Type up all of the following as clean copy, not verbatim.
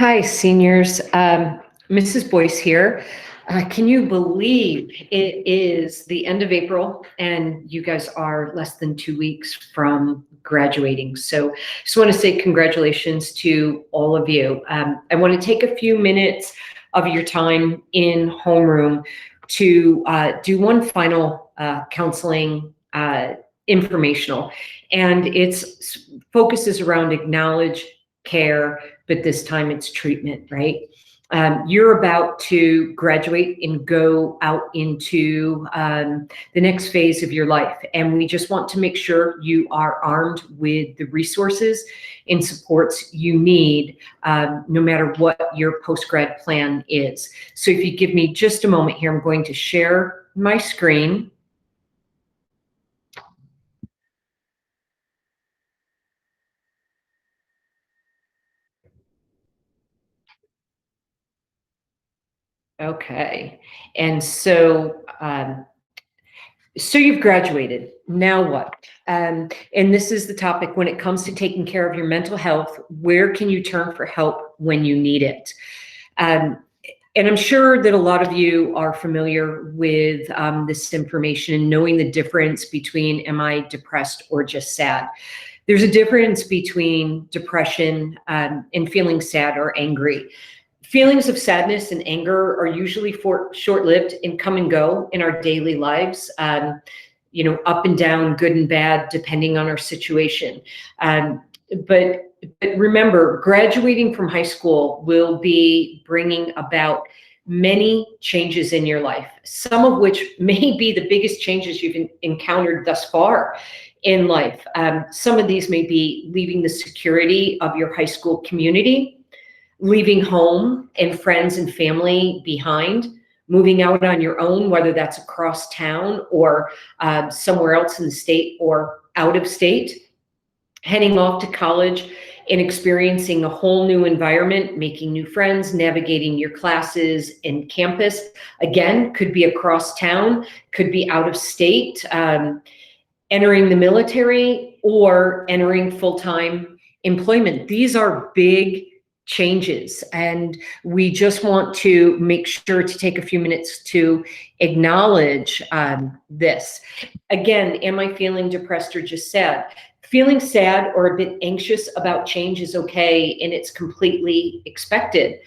Hi, seniors. Mrs. Boyce here. Can you believe it is the end of April and you guys are less than 2 weeks from graduating? So just want to say congratulations to all of you. I want to take a few minutes of your time in homeroom to do one final counseling informational, and its focuses around acknowledge, care, but this time it's treatment, right? You're about to graduate and go out into the next phase of your life. And we just want to make sure you are armed with the resources and supports you need, no matter what your post-grad plan is. So if you give me just a moment here, I'm going to share my screen. Okay, and so you've graduated. Now what? And this is the topic when it comes to taking care of your mental health. Where can you turn for help when you need it? And I'm sure that a lot of you are familiar with this information and knowing the difference between am I depressed or just sad. There's a difference between depression and feeling sad or angry. Feelings of sadness and anger are usually short-lived and come and go in our daily lives, up and down, good and bad, depending on our situation. But remember, graduating from high school will be bringing about many changes in your life, some of which may be the biggest changes you've encountered thus far in life. Some of these may be leaving the security of your high school community, leaving home and friends and family behind, moving out on your own, whether that's across town or somewhere else in the state or out of state, heading off to college and experiencing a whole new environment, making new friends, navigating your classes and campus. Again, could be across town, could be out of state, entering the military or entering full-time employment. These are big changes, and we just want to make sure to take a few minutes to acknowledge this. Again, am I feeling depressed or just sad? Feeling sad or a bit anxious about change is okay, and it's completely expected.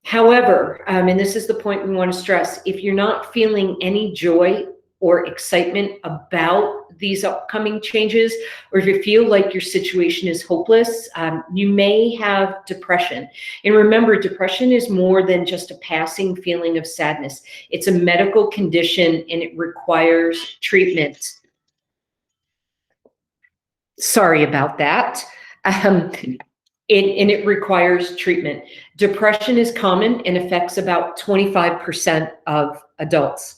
However, and this is the point we want to stress, if you're not feeling any joy or excitement about these upcoming changes, or if you feel like your situation is hopeless, you may have depression. And remember, depression is more than just a passing feeling of sadness. It's a medical condition and it requires treatment. Sorry about that. And it requires treatment. Depression is common and affects about 25% of adults.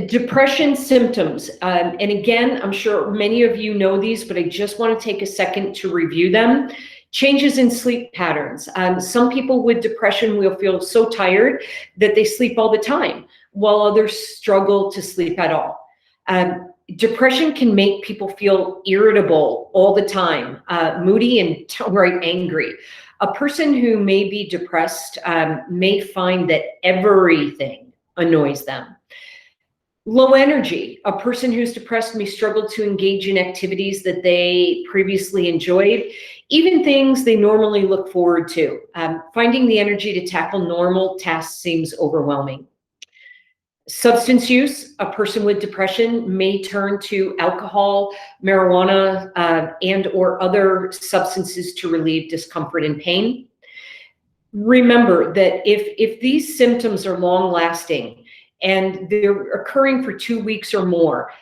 Depression symptoms, and again, I'm sure many of you know these, but I just want to take a second to review them. Changes in sleep patterns. Some people with depression will feel so tired that they sleep all the time, while others struggle to sleep at all. Depression can make people feel irritable all the time, moody and downright angry. A person who may be depressed may find that everything annoys them. Low energy. A person who's depressed may struggle to engage in activities that they previously enjoyed, even things they normally look forward to. Finding the energy to tackle normal tasks seems overwhelming. Substance use. A person with depression may turn to alcohol, marijuana, and or other substances to relieve discomfort and pain. Remember that if these symptoms are long lasting, and they're occurring for 2 weeks or more,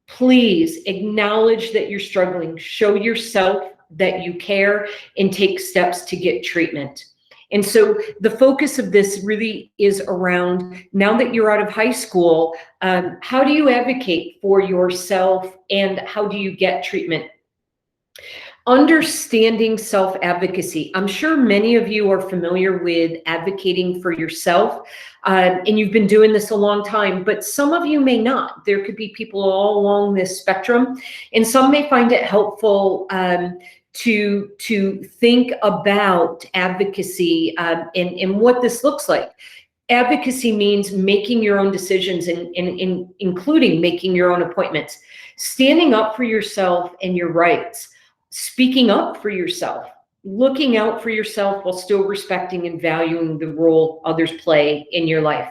please acknowledge that you're struggling. Show yourself that you care and take steps to get treatment. And so the focus of this really is around, now that you're out of high school, how do you advocate for yourself and how do you get treatment? Understanding self-advocacy. I'm sure many of you are familiar with advocating for yourself, and you've been doing this a long time, but some of you may not. There could be people all along this spectrum, and some may find it helpful to think about advocacy and what this looks like. Advocacy means making your own decisions and including making your own appointments, standing up for yourself and your rights, speaking up for yourself, looking out for yourself while still respecting and valuing the role others play in your life.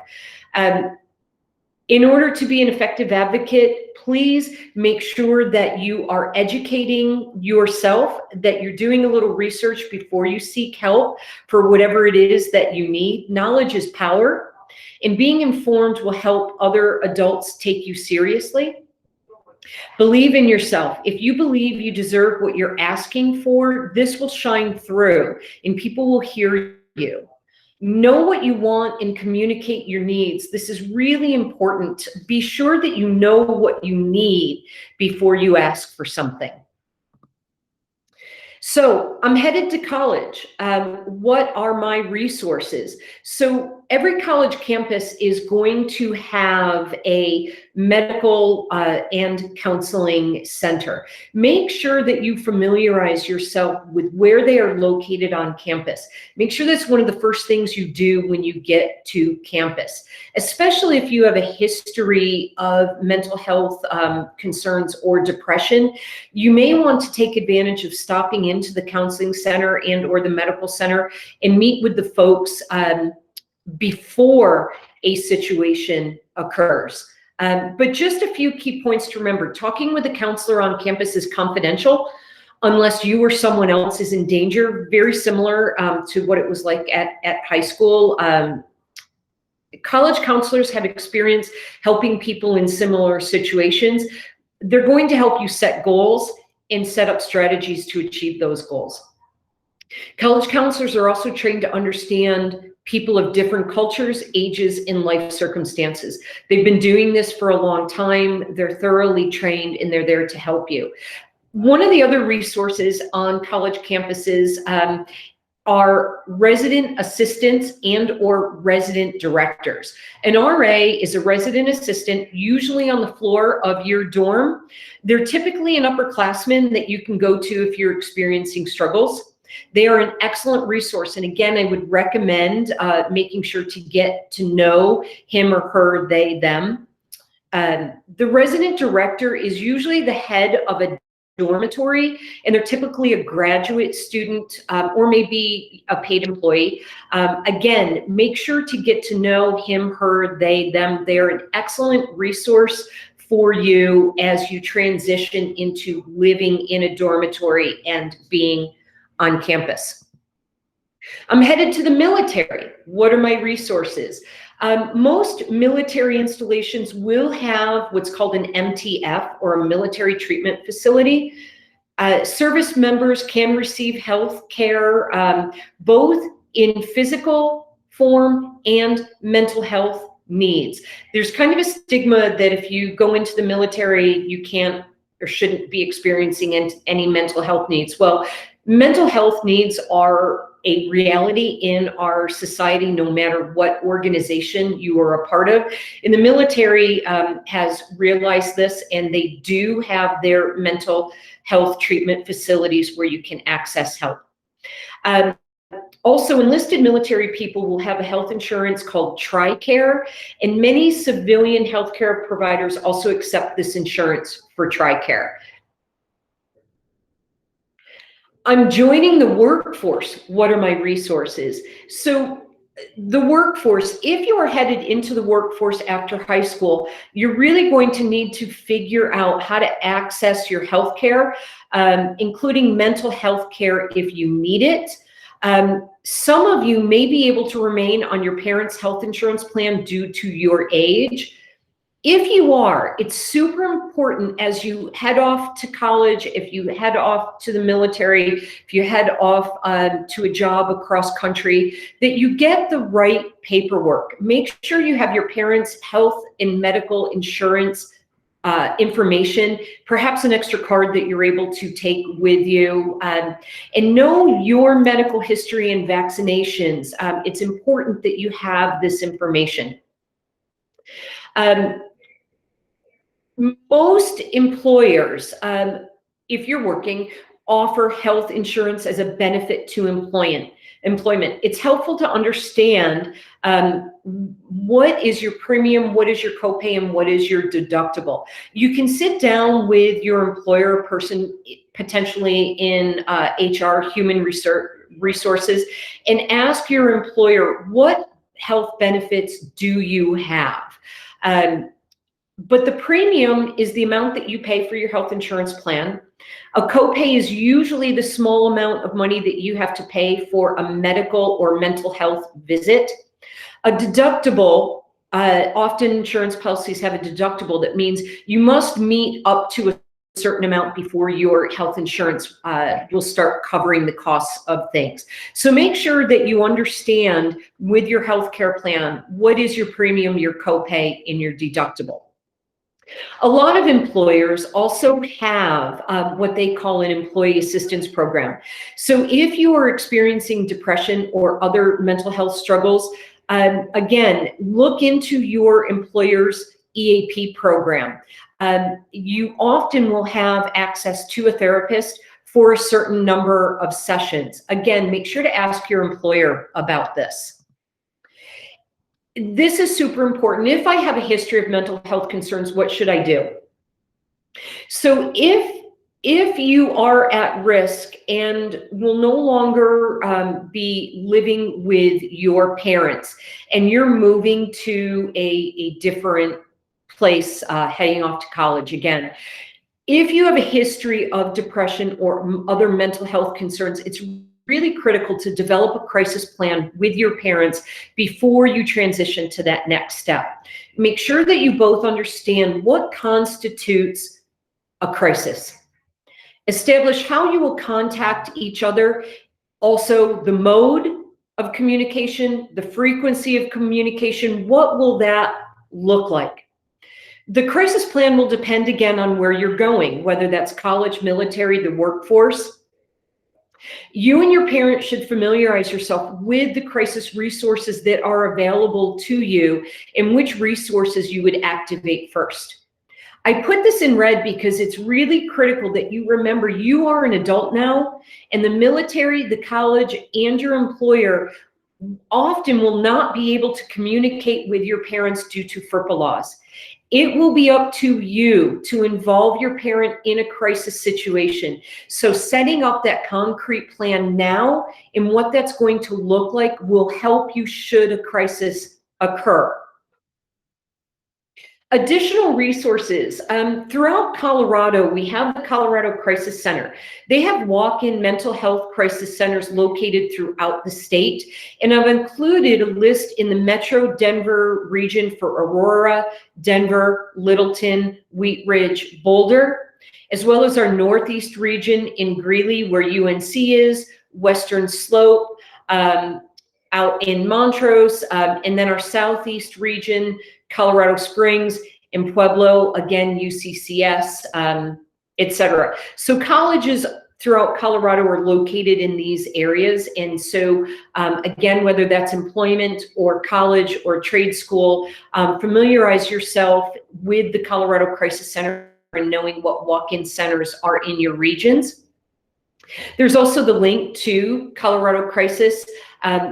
In order to be an effective advocate, please make sure that you are educating yourself, that you're doing a little research before you seek help for whatever it is that you need. Knowledge is power, and being informed will help other adults take you seriously. Believe in yourself. If you believe you deserve what you're asking for, this will shine through and people will hear you. Know what you want and communicate your needs. This is really important. Be sure that you know what you need before you ask for something. So I'm headed to college. What are my resources? So every college campus is going to have a medical and counseling center. Make sure that you familiarize yourself with where they are located on campus. Make sure that's one of the first things you do when you get to campus, especially if you have a history of mental health concerns or depression. You may want to take advantage of stopping into the counseling center and or the medical center and meet with the folks before a situation occurs. But just a few key points to remember. Talking with a counselor on campus is confidential unless you or someone else is in danger, very similar to what it was like at high school. College counselors have experience helping people in similar situations. They're going to help you set goals and set up strategies to achieve those goals. College counselors are also trained to understand people of different cultures, ages, and life circumstances. They've been doing this for a long time. They're thoroughly trained and they're there to help you. One of the other resources on college campuses are resident assistants and or resident directors. An RA is a resident assistant, usually on the floor of your dorm. They're typically an upperclassman that you can go to if you're experiencing struggles. They are an excellent resource. And again, I would recommend making sure to get to know him or her, they, them. The resident director is usually the head of a dormitory, and they're typically a graduate student or maybe a paid employee. Again, make sure to get to know him, her, they, them. They're an excellent resource for you as you transition into living in a dormitory and being on campus. I'm headed to the military. What are my resources? Most military installations will have what's called an MTF, or a military treatment facility. Service members can receive health care both in physical form and mental health needs. There's kind of a stigma that if you go into the military, you can't or shouldn't be experiencing any mental health needs. Well, mental health needs are a reality in our society, no matter what organization you are a part of. And the military has realized this, and they do have their mental health treatment facilities where you can access help. Also, enlisted military people will have a health insurance called TRICARE, and many civilian healthcare providers also accept this insurance for TRICARE. I'm joining the workforce. What are my resources? So the workforce, if you are headed into the workforce after high school, you're really going to need to figure out how to access your health care, including mental health care if you need it. Some of you may be able to remain on your parents' health insurance plan due to your age. If you are, it's super important as you head off to college, if you head off to the military, if you head off to a job across country, that you get the right paperwork. Make sure you have your parents' health and medical insurance information, perhaps an extra card that you're able to take with you, and know your medical history and vaccinations. It's important that you have this information. Most employers, if you're working, offer health insurance as a benefit to employment. It's helpful to understand what is your premium, what is your copay, and what is your deductible. You can sit down with your employer, person potentially in HR, human resources, and ask your employer, what health benefits do you have? But the premium is the amount that you pay for your health insurance plan. A copay is usually the small amount of money that you have to pay for a medical or mental health visit. A deductible, often insurance policies have a deductible that means you must meet up to a certain amount before your health insurance will start covering the costs of things. So make sure that you understand with your healthcare plan, what is your premium, your copay, and your deductible. A lot of employers also have what they call an employee assistance program. So if you are experiencing depression or other mental health struggles, again, look into your employer's EAP program. You often will have access to a therapist for a certain number of sessions. Again, make sure to ask your employer about this. This is super important. If I have a history of mental health concerns, what should I do? So if you are at risk and will no longer be living with your parents and you're moving to a different place, heading off to college again, if you have a history of depression or other mental health concerns, it's really critical to develop a crisis plan with your parents before you transition to that next step. Make sure that you both understand what constitutes a crisis. Establish how you will contact each other, also the mode of communication, the frequency of communication, what will that look like? The crisis plan will depend again on where you're going, whether that's college, military, the workforce. You and your parents should familiarize yourself with the crisis resources that are available to you and which resources you would activate first. I put this in red because it's really critical that you remember you are an adult now, and the military, the college, and your employer often will not be able to communicate with your parents due to FERPA laws. It will be up to you to involve your parent in a crisis situation. So setting up that concrete plan now and what that's going to look like will help you should a crisis occur. Additional resources. Throughout Colorado, we have the Colorado Crisis Center. They have walk-in mental health crisis centers located throughout the state. And I've included a list in the Metro Denver region for Aurora, Denver, Littleton, Wheat Ridge, Boulder, as well as our Northeast region in Greeley, where UNC is, Western Slope, out in Montrose, and then our Southeast region, Colorado Springs, and Pueblo, again, UCCS, etc. So colleges throughout Colorado are located in these areas. And so, again, whether that's employment or college or trade school, familiarize yourself with the Colorado Crisis Center and knowing what walk-in centers are in your regions. There's also the link to Colorado Crisis.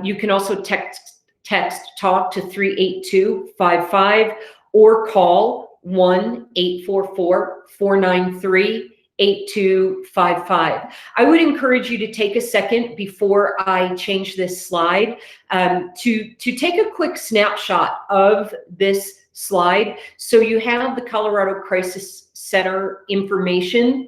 You can also text TALK to 38255 or call 1-844-493-8255. I would encourage you to take a second before I change this slide to take a quick snapshot of this slide so you have the Colorado Crisis Center information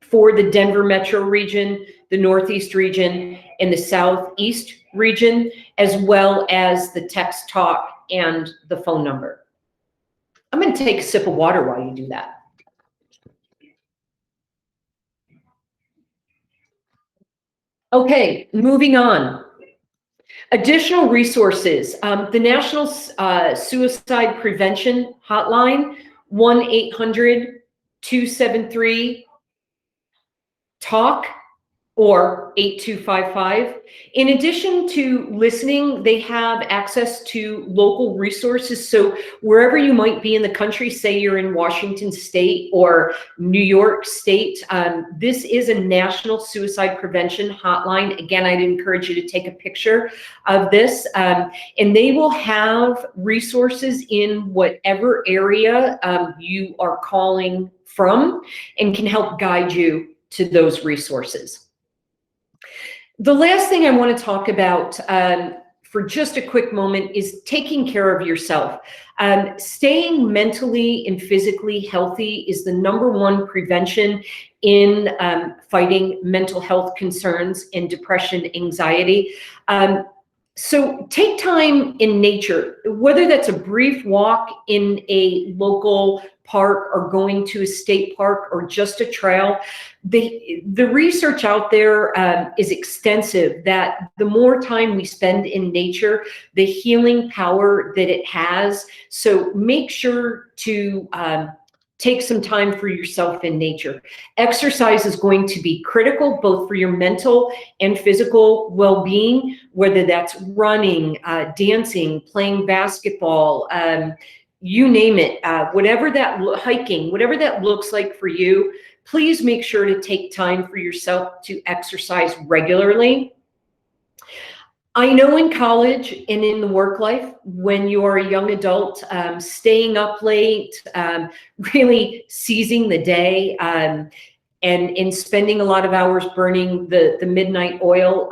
for the Denver metro region, the Northeast region, and the Southeast region, as well as the text talk and the phone number. I'm going to take a sip of water while you do that. Okay, moving on. Additional resources. The National Suicide Prevention Hotline, 1-800-273-TALK. or 8255. In addition to listening, they have access to local resources. So wherever you might be in the country, say you're in Washington State or New York State, this is a national suicide prevention hotline. Again, I'd encourage you to take a picture of this. And they will have resources in whatever area you are calling from and can help guide you to those resources. The last thing I want to talk about for just a quick moment is taking care of yourself. Staying mentally and physically healthy is the #1 prevention in fighting mental health concerns and depression, anxiety. So take time in nature, whether that's a brief walk in a local park or going to a state park or just a trail. The research out there is extensive that the more time we spend in nature, the healing power that it has. So make sure to take some time for yourself in nature. Exercise is going to be critical both for your mental and physical well-being, whether that's running, dancing, playing basketball, you name it, whatever that hiking, whatever that looks like for you, please make sure to take time for yourself to exercise regularly. I know in college and in the work life, when you are a young adult, staying up late, really seizing the day, and spending a lot of hours burning the midnight oil,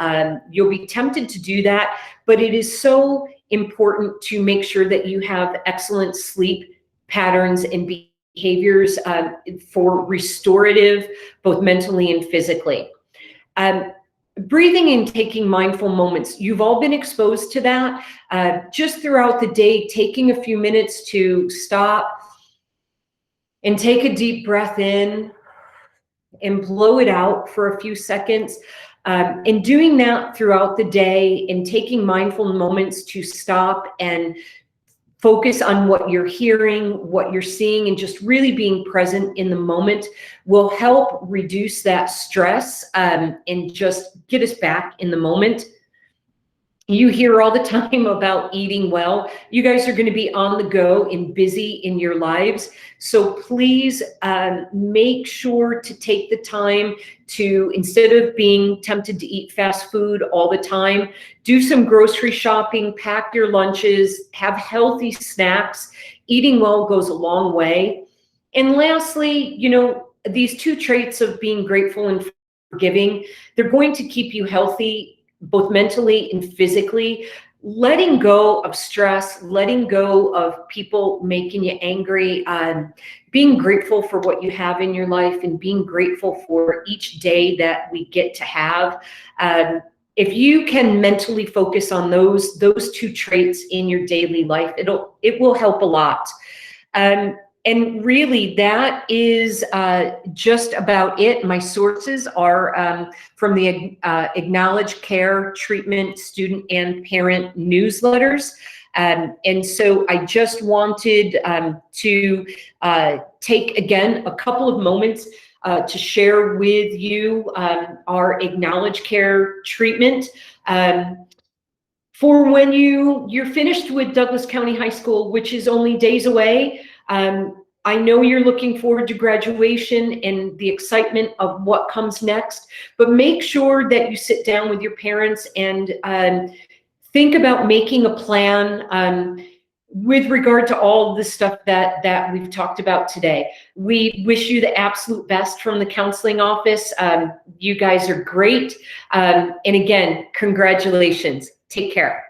you'll be tempted to do that, but it is so important to make sure that you have excellent sleep patterns and behaviors for restorative, both mentally and physically. Breathing and taking mindful moments. You've all been exposed to that. Just throughout the day, taking a few minutes to stop and take a deep breath in and blow it out for a few seconds. And doing that throughout the day and taking mindful moments to stop and focus on what you're hearing, what you're seeing, and just really being present in the moment will help reduce that stress and just get us back in the moment. You hear all the time about eating well. You guys are going to be on the go and busy in your lives. So please make sure to take the time to, instead of being tempted to eat fast food all the time, do some grocery shopping, pack your lunches, have healthy snacks. Eating well goes a long way. And lastly, you know, these two traits of being grateful and forgiving, they're going to keep you healthy both mentally and physically. Letting go of stress, letting go of people making you angry, being grateful for what you have in your life and being grateful for each day that we get to have. If you can mentally focus on those two traits in your daily life, it will help a lot. And really, that is just about it. My sources are from the Acknowledge Care Treatment Student and Parent newsletters. And so I just wanted to take, again, a couple of moments to share with you our Acknowledge Care treatment. For when you're finished with Douglas County High School, which is only days away, I know you're looking forward to graduation and the excitement of what comes next, but make sure that you sit down with your parents and think about making a plan with regard to all of the stuff that we've talked about today. We wish you the absolute best from the counseling office. You guys are great. And again, congratulations. Take care.